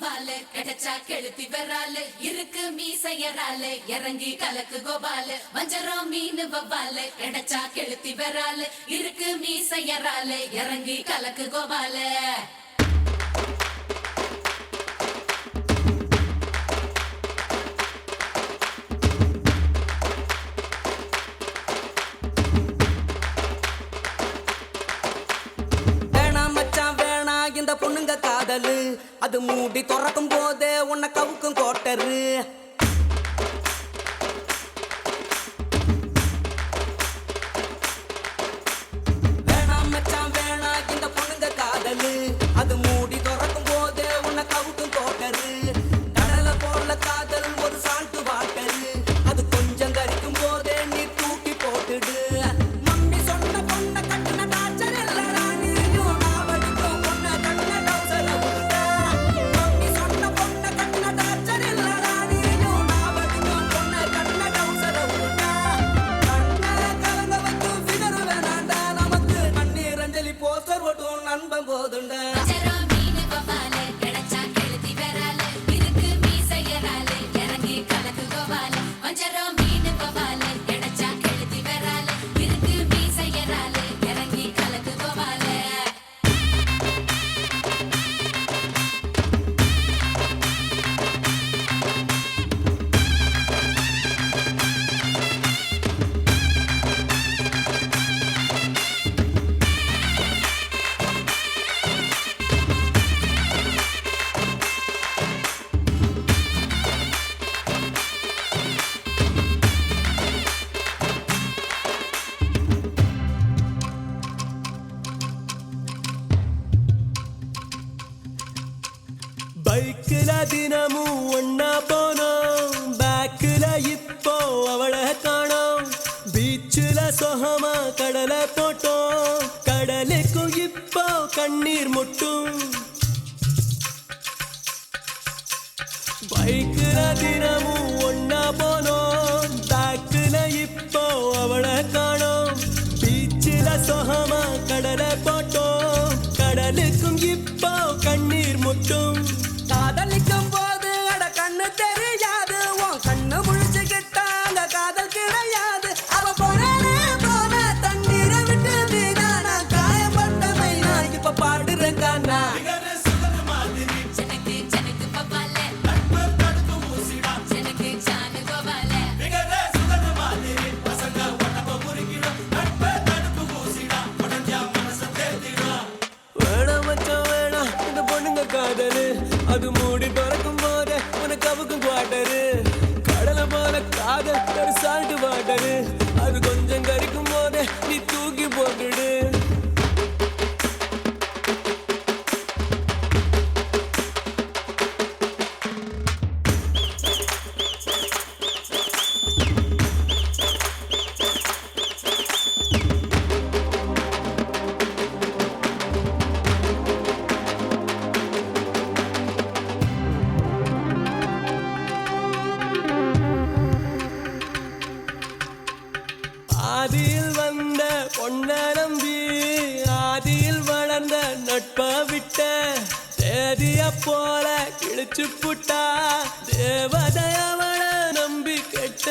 கோபாலு கிடைச்சா கெளுத்தி வெறாலு இருக்கு மீசையராலு இறங்கி கலக்கு கோபாலு வஞ்சரம் மீன் வவ்வாலு கிடைச்சா கெளுத்தி வெறாலு இருக்கு மீசையராலு இறங்கி கலக்கு கோபாலு இந்த பொண்ணுங்க காதலு அது மூடி துறக்கும் போதே உன்னை கவுக்கும் கோட்டரு வேணாம் மச்சான் வேணா இந்த பொண்ணுங்க காதலு அது மூடி துறக்கும் போதே உன்னை கவுக்கும் கோட்டரு கடலை போல காதல் ஒரு சால்ட்டு வாட்டரு அது கொஞ்சம் கரிக்கும் போதே நீ தூக்கி போட்டுடு மம்மி சொன்ன பொண்ணை கட்டின டார்ச்சர் இல்லடா நீயும் நாவடிக்கும் பொண்ணை கட்டின டவுசர விட்டா மம்மி சொன்ன பொண்ணை கட்டின டார்ச்சர் இல்லடா நீயும் நாவடிக்கும் பொண்ணை கட்டின டவுசர விட்டா கண்ணை கலங்க வைக்கும் ஃபிகர் வேணாண்டா நமக்கு கண்ணீர் அஞ்சலி போஸ்டர் ஓட்டும் நண்பன் போதுண்டா பைக்கில தினமும் ஒன்னா போனோம் பேக்கில இப்போ அவளை காணோம் பீச்சில் சொகமா கடலை போட்டோம் கடலுக்கும் இப்போ கண்ணீர் முட்டும் பைக்கில தினமும் ஒன்னா போனோம் பேக்கில இப்போ அவளை காணோம் பீச்சில் சொகமா கடலை போட்டோம் கடலுக்கும் இப்போ கண்ணீர் முட்டும் காதலிக்கும் போது அட கண்ணு தெரியாது உன் கண்ணு முழிச்சுக்கிட்டா அந்த காதல் கிடையாது அவ போறானே போன தண்ணீரை விட்டு வீணா நான் காயப்பட்ட மைனா இப்ப பாடுறேன் கானா காதலு அது மூடி திறக்கும் போது உனக்கு அவுக்கும் குவாட்டரு கடலை போல காதல் ஒரு சால்ட்டு வாட்டரு அது கொஞ்சம் கரிக்கும் போது நீ தூக்கி போட்டுடு ஆதியில் வந்த பொன்ன நம்பி ஆதியில் வளர்ந்த நட்ப விட்ட தேதிய போல கிழிச்சு புட்டா தேவதையவள நம்பி கெட்ட